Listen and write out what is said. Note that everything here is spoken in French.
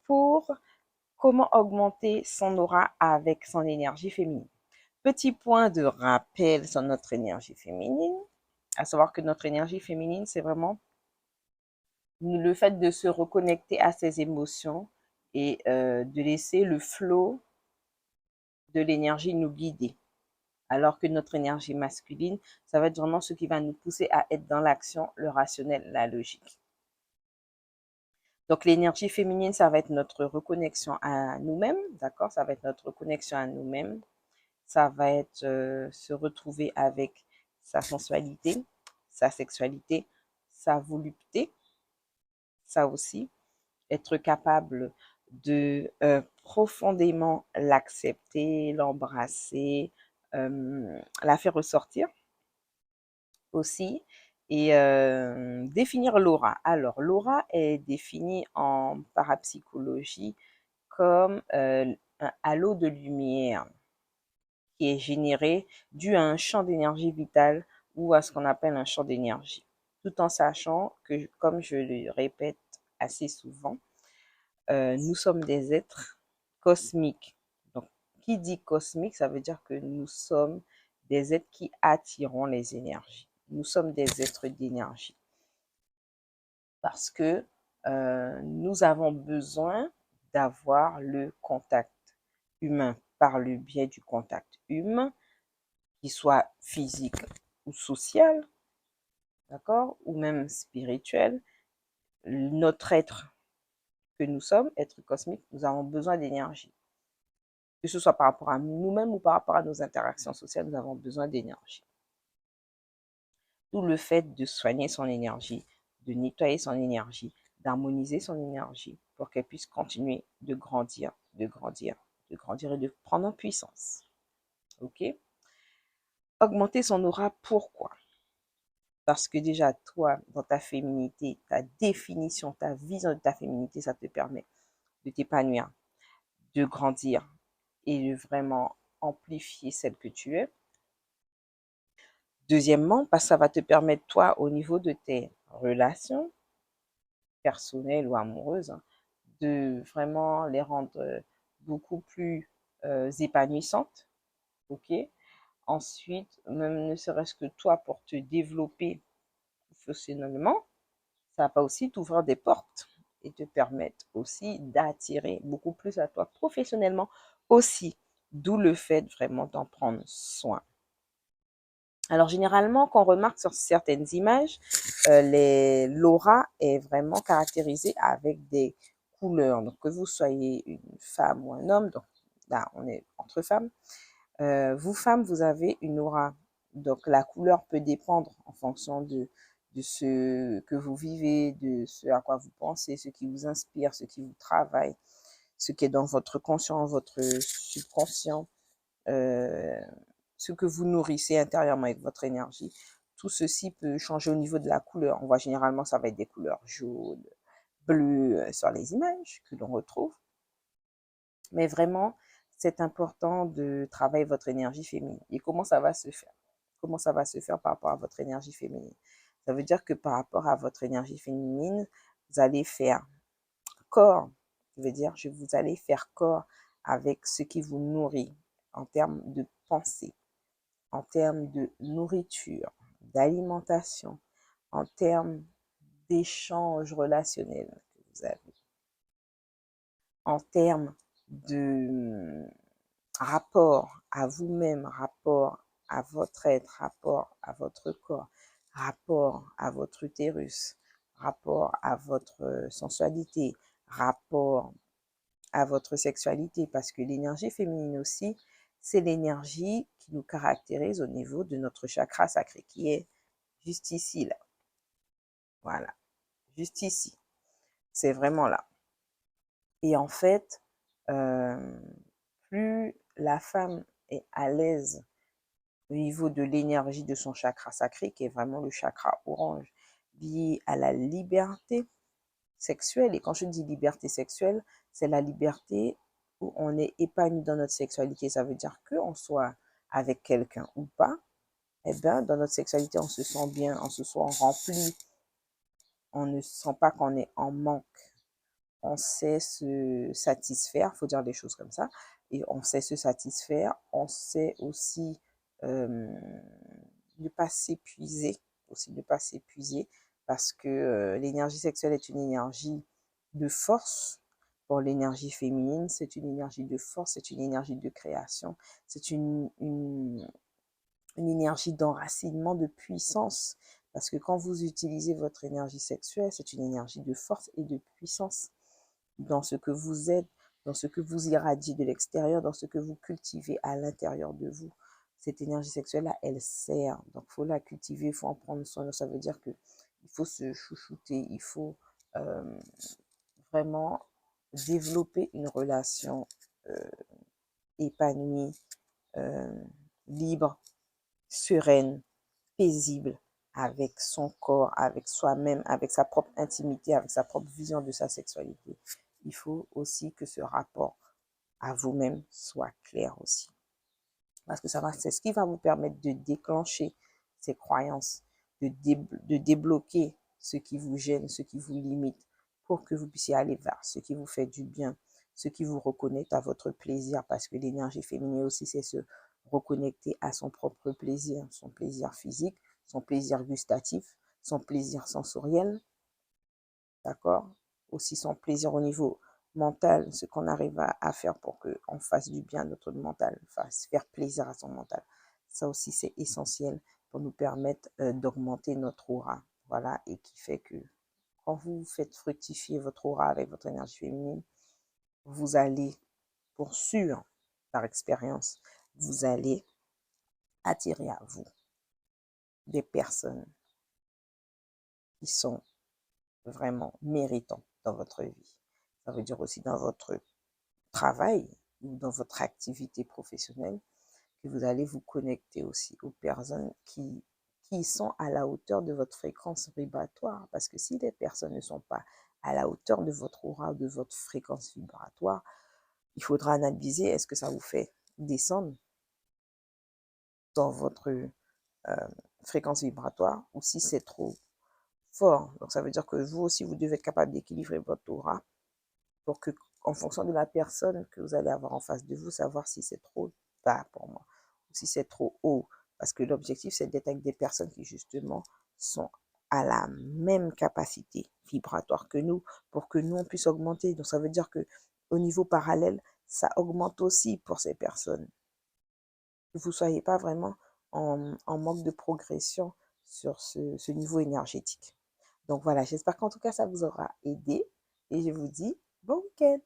pour comment augmenter son aura avec son énergie féminine. Petit point de rappel sur notre énergie féminine, à savoir que notre énergie féminine, c'est vraiment le fait de se reconnecter à ses émotions et de laisser le flot de l'énergie nous guider. Alors que notre énergie masculine, ça va être vraiment ce qui va nous pousser à être dans l'action, le rationnel, la logique. Donc l'énergie féminine, ça va être notre reconnexion à nous-mêmes, d'accord? Ça va être notre reconnexion à nous-mêmes. Ça va être se retrouver avec sa sensualité, sa sexualité, sa volupté, ça aussi. Être capable de profondément l'accepter, l'embrasser, la faire ressortir aussi et définir l'aura. Alors, l'aura est définie en parapsychologie comme un halo de lumière qui est généré dû à un champ d'énergie vitale ou à ce qu'on appelle un champ d'énergie. Tout en sachant que, comme je le répète assez souvent, nous sommes des êtres cosmiques. Donc, qui dit cosmique, ça veut dire que nous sommes des êtres qui attirons les énergies. Nous sommes des êtres d'énergie. Parce que nous avons besoin d'avoir le contact humain par le biais du contact humain, qu'il soit physique ou social, d'accord, ou même spirituel. Notre être que nous sommes, être cosmique, nous avons besoin d'énergie. Que ce soit par rapport à nous-mêmes ou par rapport à nos interactions sociales, nous avons besoin d'énergie. D'où le fait de soigner son énergie, de nettoyer son énergie, d'harmoniser son énergie pour qu'elle puisse continuer de grandir, de grandir, de grandir et de prendre en puissance. OK? Augmenter son aura, pourquoi? Parce que déjà, toi, dans ta féminité, ta définition, ta vision de ta féminité, ça te permet de t'épanouir, de grandir et de vraiment amplifier celle que tu es. Deuxièmement, parce que ça va te permettre, toi, au niveau de tes relations personnelles ou amoureuses, hein, de vraiment les rendre beaucoup plus épanouissantes. OK? Ensuite, même ne serait-ce que toi, pour te développer professionnellement, ça va aussi t'ouvrir des portes et te permettre aussi d'attirer beaucoup plus à toi professionnellement aussi. D'où le fait vraiment d'en prendre soin. Alors généralement, qu'on remarque sur certaines images, l'aura est vraiment caractérisée avec des couleurs. Donc que vous soyez une femme ou un homme, donc là on est entre femmes, vous femmes, vous avez une aura. Donc la couleur peut dépendre en fonction de ce que vous vivez, de ce à quoi vous pensez, ce qui vous inspire, ce qui vous travaille, ce qui est dans votre conscient, votre subconscient, euh, ce que vous nourrissez intérieurement avec votre énergie. Tout ceci peut changer au niveau de la couleur. On voit généralement, ça va être des couleurs jaunes, bleues sur les images que l'on retrouve. Mais vraiment, c'est important de travailler votre énergie féminine. Et comment ça va se faire? Comment ça va se faire par rapport à votre énergie féminine? Ça veut dire que par rapport à votre énergie féminine, vous allez faire corps. Ça veut dire que vous allez faire corps avec ce qui vous nourrit en termes de pensée, en termes de nourriture, d'alimentation, en termes d'échanges relationnels que vous avez, en termes de rapport à vous-même, rapport à votre être, rapport à votre corps, rapport à votre utérus, rapport à votre sensualité, rapport à votre sexualité, parce que l'énergie féminine aussi, c'est l'énergie qui nous caractérise au niveau de notre chakra sacré, qui est juste ici, là. Voilà, juste ici. C'est vraiment là. Et en fait, euh, plus la femme est à l'aise au niveau de l'énergie de son chakra sacré, qui est vraiment le chakra orange, lié à la liberté sexuelle. Et quand je dis liberté sexuelle, c'est la liberté où on est épanoui dans notre sexualité. Ça veut dire qu'on soit avec quelqu'un ou pas, eh bien, dans notre sexualité, on se sent bien, on se sent rempli, on ne sent pas qu'on est en manque. on sait se satisfaire, faut dire des choses comme ça, et on sait se satisfaire, on sait aussi ne pas s'épuiser, aussi ne pas s'épuiser, parce que l'énergie sexuelle est une énergie de force. Pour l'énergie féminine, c'est une énergie de force, c'est une énergie de création, c'est une énergie d'enracinement, de puissance. Parce que quand vous utilisez votre énergie sexuelle, c'est une énergie de force et de puissance dans ce que vous êtes, dans ce que vous irradiez de l'extérieur, dans ce que vous cultivez à l'intérieur de vous. Cette énergie sexuelle-là, elle sert. Donc, il faut la cultiver, il faut en prendre soin. Donc, ça veut dire que il faut se chouchouter, il faut euh, vraiment développer une relation euh, épanouie, euh, libre, sereine, paisible avec son corps, avec soi-même, avec sa propre intimité, avec sa propre vision de sa sexualité. Il faut aussi que ce rapport à vous-même soit clair aussi. Parce que c'est ce qui va vous permettre de déclencher ces croyances, de débloquer ce qui vous gêne, ce qui vous limite, pour que vous puissiez aller vers ce qui vous fait du bien, ce qui vous reconnecte à votre plaisir, parce que l'énergie féminine aussi, c'est se reconnecter à son propre plaisir, son plaisir physique, son plaisir gustatif, son plaisir sensoriel, d'accord? Aussi son plaisir au niveau mental, ce qu'on arrive à faire pour qu'on fasse du bien à notre mental, fasse faire plaisir à son mental. Ça aussi, c'est essentiel pour nous permettre d'augmenter notre aura. Voilà, et qui fait que quand vous faites fructifier votre aura avec votre énergie féminine, vous allez, pour sûr, par expérience, vous allez attirer à vous des personnes qui sont vraiment méritants dans votre vie. Ça veut dire aussi dans votre travail ou dans votre activité professionnelle, que vous allez vous connecter aussi aux personnes qui sont à la hauteur de votre fréquence vibratoire. Parce que si les personnes ne sont pas à la hauteur de votre aura, de votre fréquence vibratoire, il faudra analyser est-ce que ça vous fait descendre dans votre fréquence vibratoire ou si c'est trop fort. Donc ça veut dire que vous aussi, vous devez être capable d'équilibrer votre aura pour que, en fonction de la personne que vous allez avoir en face de vous, savoir si c'est trop bas pour moi ou si c'est trop haut. Parce que l'objectif, c'est d'être avec des personnes qui, justement, sont à la même capacité vibratoire que nous pour que nous, on puisse augmenter. Donc, ça veut dire que au niveau parallèle, ça augmente aussi pour ces personnes. Que vous ne soyez pas vraiment en manque de progression sur ce niveau énergétique. Donc voilà, j'espère qu'en tout cas, ça vous aura aidé et je vous dis bon week-end.